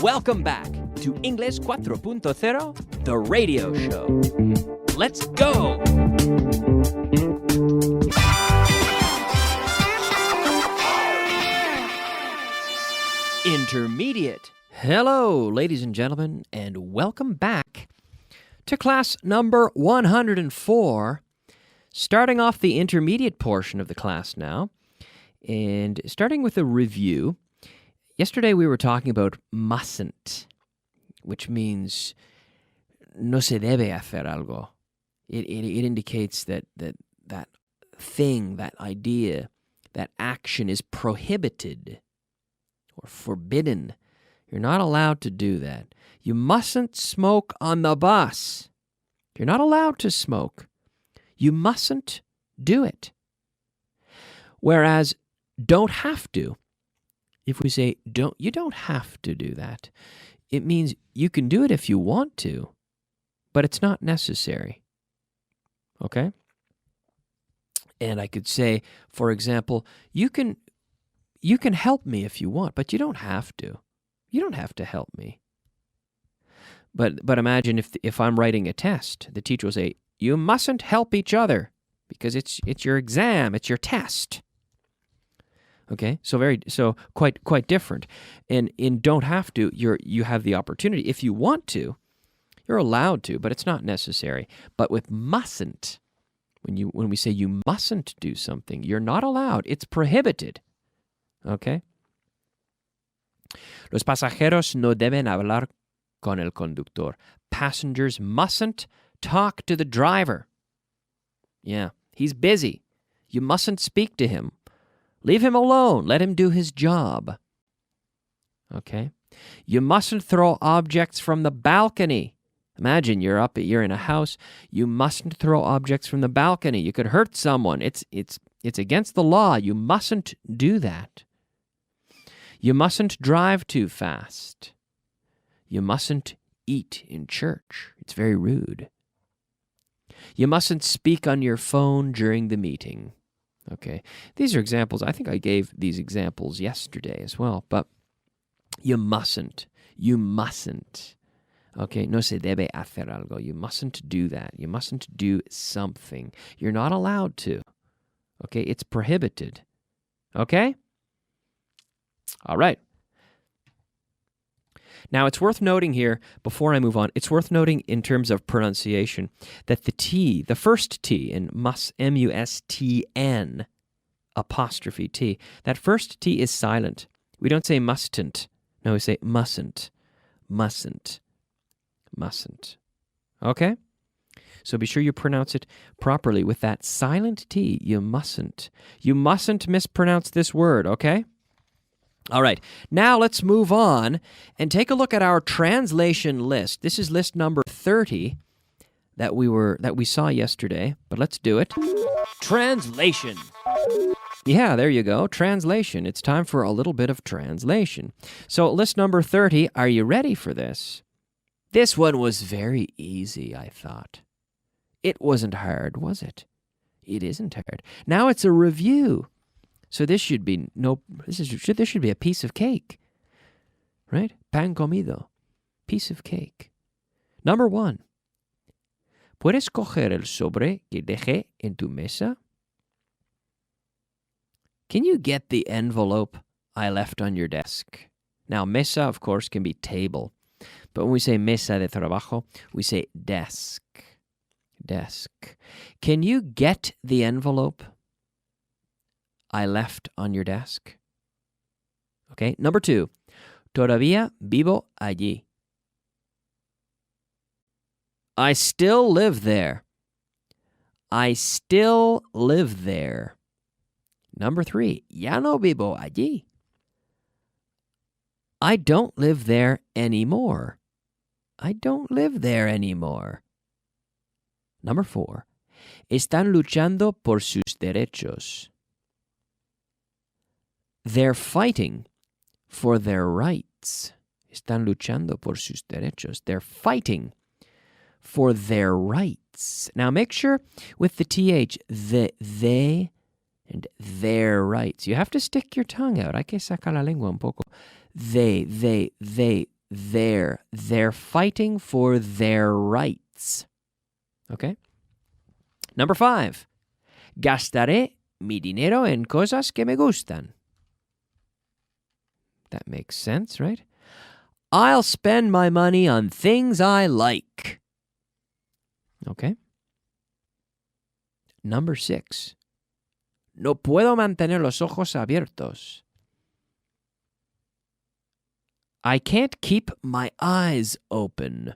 Welcome back to English 4.0, the radio show. Let's go! Intermediate. Hello, ladies and gentlemen, and welcome back to class number 104, starting off the intermediate portion of the class now, and starting with a review. Yesterday we were talking about mustn't, which means no se debe hacer algo. It indicates that thing, that idea, that action is prohibited or forbidden. You're not allowed to do that. You mustn't smoke on the bus. You're not allowed to smoke. You mustn't do it. Whereas don't have to. If we say you don't have to do that, it means you can do it if you want to, but it's not necessary. Okay? And I could say, for example, you can help me if you want, but you don't have to. You don't have to help me. But imagine if I'm writing a test, the teacher will say, you mustn't help each other because it's your exam, it's your test. Okay, so quite different. And in don't have to, you have the opportunity. If you want to, you're allowed to, but it's not necessary. But with mustn't, when we say you mustn't do something, you're not allowed. It's prohibited. Okay? Los pasajeros no deben hablar con el conductor. Passengers mustn't talk to the driver. Yeah, he's busy. You mustn't speak to him. Leave him alone. Let him do his job. Okay? You mustn't throw objects from the balcony. Imagine you're in a house. You mustn't throw objects from the balcony. You could hurt someone. It's against the law. You mustn't do that. You mustn't drive too fast. You mustn't eat in church. It's very rude. You mustn't speak on your phone during the meeting. Okay, these are examples. I think I gave these examples yesterday as well, but you mustn't. You mustn't. Okay, no se debe hacer algo. You mustn't do that. You mustn't do something. You're not allowed to. Okay, it's prohibited. Okay? All right. Now, it's worth noting here, before I move on, it's worth noting in terms of pronunciation that the T, the first T in M-U-S-T-N, apostrophe T, that first T is silent. We don't say mustn't. No, we say mustn't. Mustn't. Mustn't. Okay? So be sure you pronounce it properly with that silent T. You mustn't. You mustn't mispronounce this word, okay? All right, now let's move on and take a look at our translation list. This is list number 30 that we saw yesterday, but let's do it. Translation. Yeah, there you go. Translation. It's time for a little bit of translation. So list number 30, are you ready for this? This one was very easy, I thought. It wasn't hard, was it? It isn't hard. Now it's a review. So this should be a piece of cake, right? Pan comido, piece of cake. Number 1. ¿Puedes coger el sobre que dejé en tu mesa? Can you get the envelope I left on your desk? Now, mesa, of course, can be table. But when we say mesa de trabajo, we say desk. Desk. Can you get the envelope I left on your desk? Okay, number 2. Todavía vivo allí. I still live there. I still live there. Number 3. Ya no vivo allí. I don't live there anymore. I don't live there anymore. Number 4. Están luchando por sus derechos. They're fighting for their rights. Están luchando por sus derechos. They're fighting for their rights. Now make sure with the TH, they and their rights. You have to stick your tongue out. Hay que sacar la lengua un poco. They, their. They're fighting for their rights. Okay? Number 5. Gastaré mi dinero en cosas que me gustan. That makes sense, right? I'll spend my money on things I like. Okay? Number 6. No puedo mantener los ojos abiertos. I can't keep my eyes open.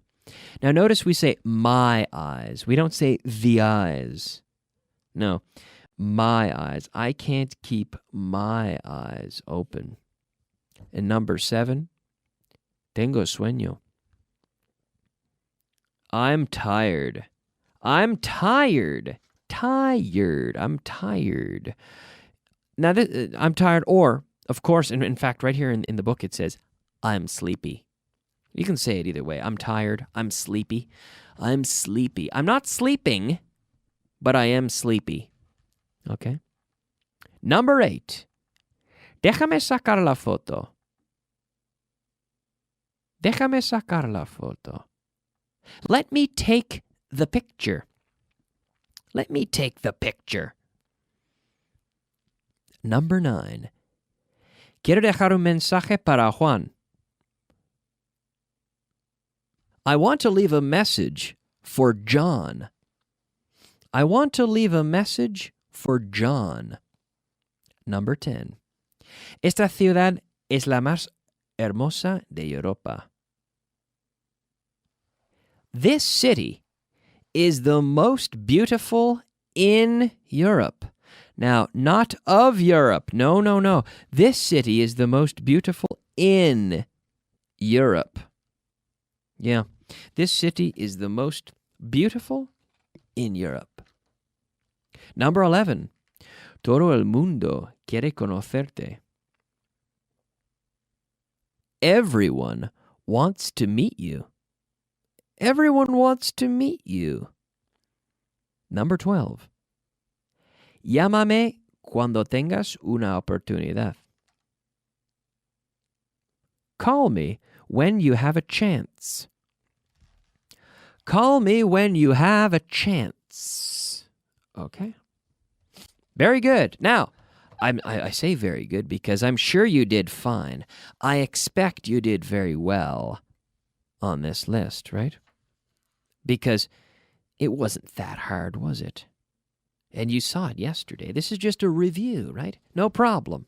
Now notice we say my eyes. We don't say the eyes. No, my eyes. I can't keep my eyes open. And number 7, tengo sueño. I'm tired. I'm tired. I'm tired. Now, I'm tired, or, of course, in fact, right here in the book it says, I'm sleepy. You can say it either way. I'm tired. I'm sleepy. I'm sleepy. I'm not sleeping, but I am sleepy. Okay? Number 8. Déjame sacar la foto. Déjame sacar la foto. Let me take the picture. Let me take the picture. Number 9. Quiero dejar un mensaje para Juan. I want to leave a message for John. I want to leave a message for John. Number 10. Esta ciudad es la más hermosa de Europa. This city is the most beautiful in Europe. Now, not of Europe. No. This city is the most beautiful in Europe. Yeah, this city is the most beautiful in Europe. Number 11. Todo el mundo quiere conocerte. Everyone wants to meet you. Everyone wants to meet you. Number 12. Llámame cuando tengas una oportunidad. Call me when you have a chance. Call me when you have a chance. Okay? Very good. Now, I say very good because I'm sure you did fine. I expect you did very well on this list, right? Because it wasn't that hard, was it? And you saw it yesterday. This is just a review, right? No problem.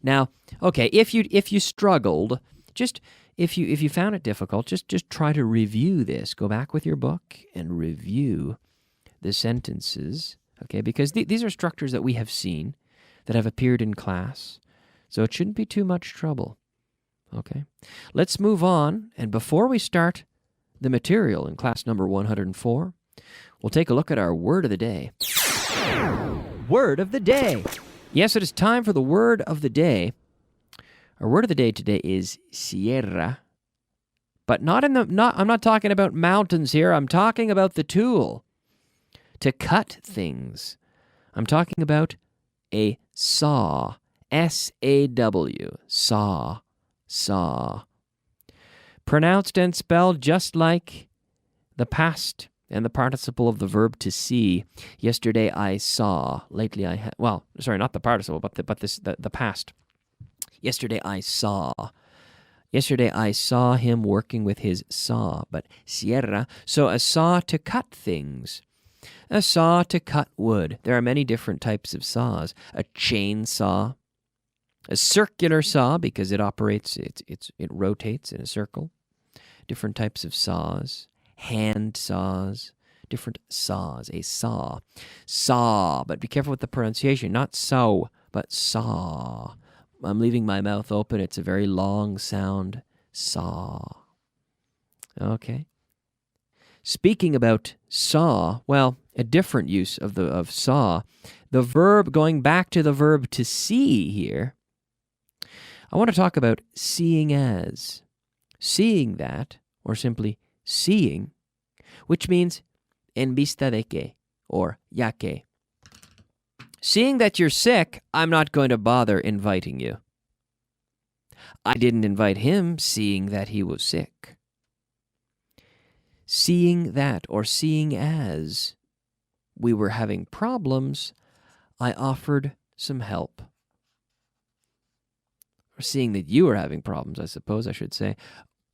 Now, okay, if you struggled, just if you found it difficult, just try to review this. Go back with your book and review the sentences, okay? Because these are structures that we have seen, that have appeared in class, so it shouldn't be too much trouble, okay? Let's move on, and before we start the material in class number 104, we'll take a look at our word of the day. Word of the day. Yes, it is time for the word of the day. Our word of the day today is sierra, but I'm not talking about mountains here. I'm talking about the tool to cut things. I'm talking about a saw, S-A-W, saw. Pronounced and spelled just like the past and the participle of the verb to see. Yesterday I saw. Lately I had. Well, sorry, not the participle, but the past. Yesterday I saw. Yesterday I saw him working with his saw. But sierra. So a saw to cut things. A saw to cut wood. There are many different types of saws. A chainsaw. A circular saw because it operates. It rotates in a circle. Different types of saws. Hand saws, different saws, a saw. Saw, but be careful with the pronunciation, not so, but saw. I'm leaving my mouth open, it's a very long sound, saw. Okay. Speaking about saw, well, a different use of saw, the verb, going back to the verb to see here, I want to talk about seeing as. Seeing that, or simply seeing, which means en vista de que, or ya que. Seeing that you're sick, I'm not going to bother inviting you. I didn't invite him, seeing that he was sick. Seeing that, or seeing as we were having problems, I offered some help. Or seeing that you were having problems, I suppose I should say,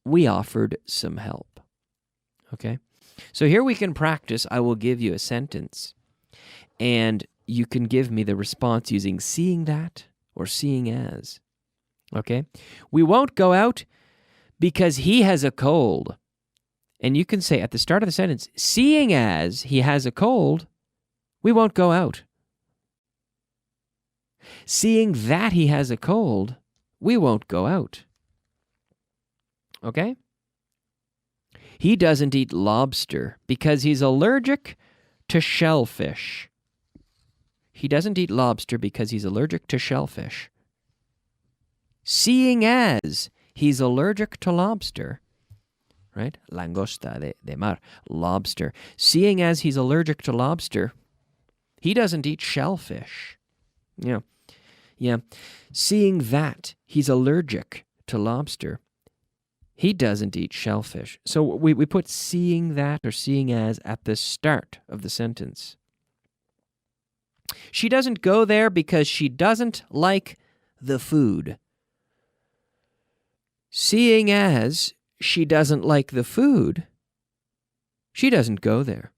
we offered some help. Okay? So here we can practice. I will give you a sentence, and you can give me the response using seeing that or seeing as. Okay? We won't go out because he has a cold. And you can say at the start of the sentence, seeing as he has a cold, we won't go out. Seeing that he has a cold, we won't go out. Okay? He doesn't eat lobster because he's allergic to shellfish. He doesn't eat lobster because he's allergic to shellfish. Seeing as he's allergic to lobster, right? Langosta de mar, lobster. Seeing as he's allergic to lobster, he doesn't eat shellfish. Yeah. Seeing that he's allergic to lobster, he doesn't eat shellfish. So we put seeing that or seeing as at the start of the sentence. She doesn't go there because she doesn't like the food. Seeing as she doesn't like the food, she doesn't go there.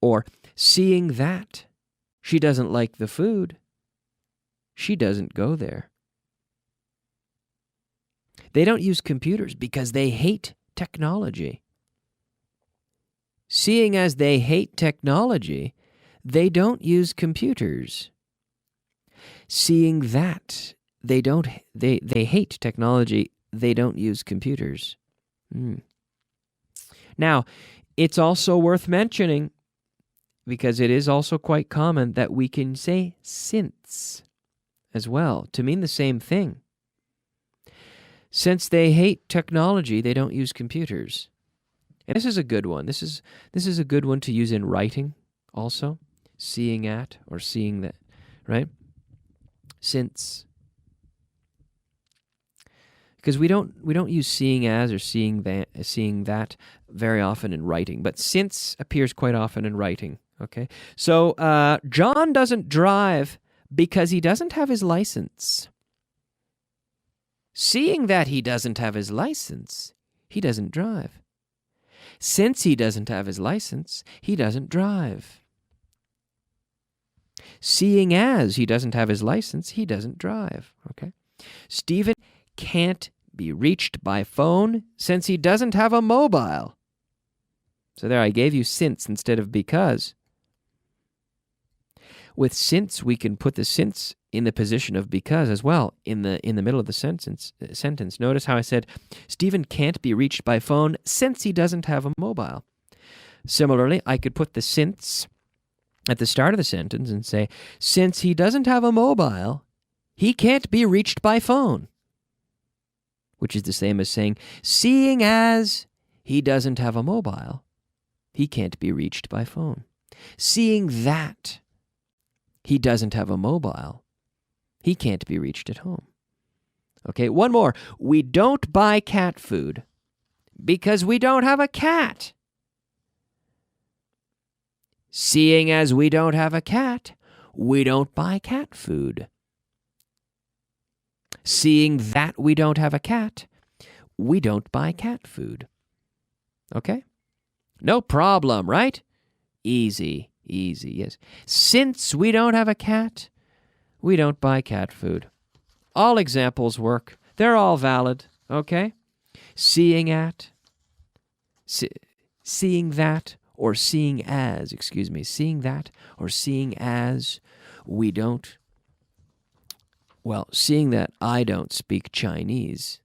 Or seeing that she doesn't like the food, she doesn't go there. They don't use computers because they hate technology. Seeing as they hate technology, they don't use computers. Seeing that they hate technology, they don't use computers. Now, it's also worth mentioning, because it is also quite common, that we can say since as well to mean the same thing. Since they hate technology, they don't use computers. And this is a good one. This is a good one to use in writing also. Seeing at or seeing that, right? Since. Because we don't use seeing as or seeing that very often in writing, but since appears quite often in writing. Okay, so John doesn't drive because he doesn't have his license. Seeing that he doesn't have his license, he doesn't drive. Since he doesn't have his license, he doesn't drive. Seeing as he doesn't have his license, he doesn't drive. Okay, Stephen can't be reached by phone since he doesn't have a mobile. So there I gave you since instead of because. With since, we can put the since in the position of because as well, in the middle of the sentence. Notice how I said, Stephen can't be reached by phone since he doesn't have a mobile. Similarly, I could put the since at the start of the sentence and say, since he doesn't have a mobile, he can't be reached by phone. Which is the same as saying, seeing as he doesn't have a mobile, he can't be reached by phone. Seeing that he doesn't have a mobile, he can't be reached at home. Okay, one more. We don't buy cat food because we don't have a cat. Seeing as we don't have a cat, we don't buy cat food. Seeing that we don't have a cat, we don't buy cat food. Okay? No problem, right? Easy, yes. Since we don't have a cat, we don't buy cat food. All examples work. They're all valid, okay? Seeing that, seeing that, or seeing that, or seeing as we don't. Well, seeing that I don't speak Chinese,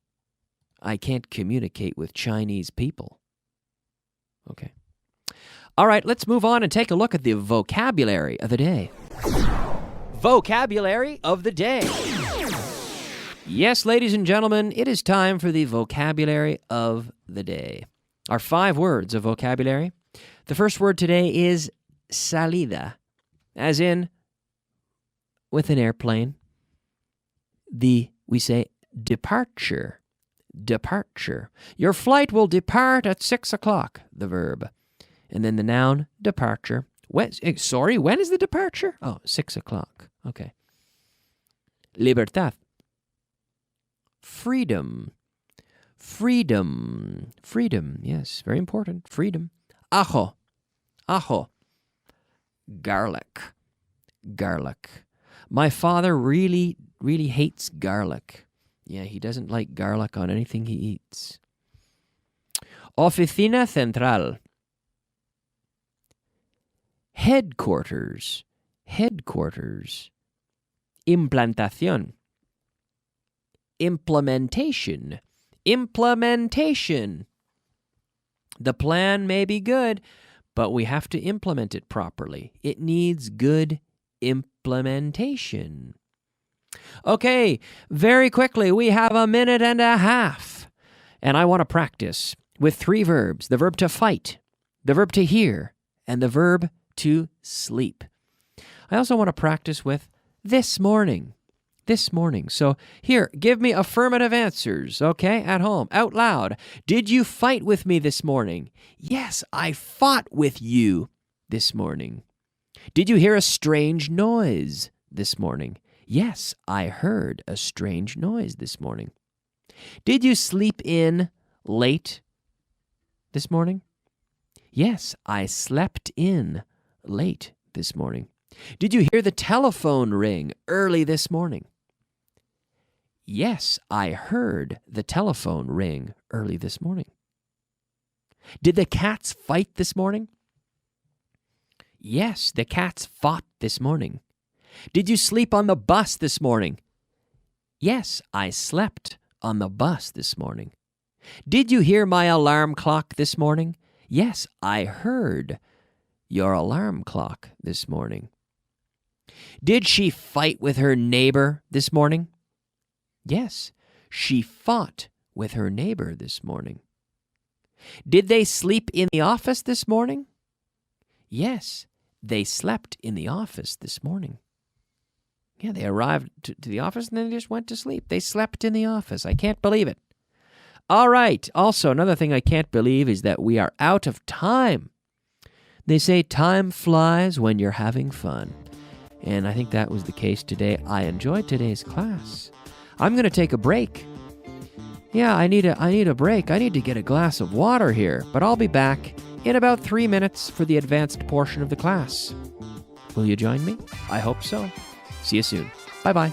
I can't communicate with Chinese people. Okay. All right, let's move on and take a look at the vocabulary of the day. Vocabulary of the day. Yes, ladies and gentlemen, it is time for the vocabulary of the day. Our 5 words of vocabulary. The first word today is salida, as in with an airplane. The we say departure. Departure. Your flight will depart at 6 o'clock, the verb. And then the noun, departure. When is the departure? Oh, 6 o'clock. Okay. Libertad. Freedom. Freedom. Freedom. Yes, very important. Freedom. Ajo. Ajo. Garlic. Garlic. My father really hates garlic. Yeah, he doesn't like garlic on anything he eats. Oficina central. Headquarters. Headquarters. Implantación. Implementation. Implementation. The plan may be good, but we have to implement it properly. It needs good implementation. Okay, very quickly, we have a minute and a half. And I want to practice with 3 verbs. The verb to fight, the verb to hear, and the verb to sleep. I also want to practice with this morning. This morning. So here, give me affirmative answers, okay, at home, out loud. Did you fight with me this morning? Yes, I fought with you this morning. Did you hear a strange noise this morning? Yes, I heard a strange noise this morning. Did you sleep in late this morning? Yes, I slept in late this morning. Did you hear the telephone ring early this morning? Yes, I heard the telephone ring early this morning. Did the cats fight this morning? Yes, the cats fought this morning. Did you sleep on the bus this morning? Yes, I slept on the bus this morning. Did you hear my alarm clock this morning? Yes, I heard your alarm clock this morning. Did she fight with her neighbor this morning? Yes, she fought with her neighbor this morning. Did they sleep in the office this morning? Yes, they slept in the office this morning. Yeah, they arrived to the office and then they just went to sleep. They slept in the office. I can't believe it. All right. Also, another thing I can't believe is that we are out of time. They say time flies when you're having fun. And I think that was the case today. I enjoyed today's class. I'm going to take a break. Yeah, I need a break. I need to get a glass of water here, but I'll be back in about 3 minutes for the advanced portion of the class. Will you join me? I hope so. See you soon. Bye-bye.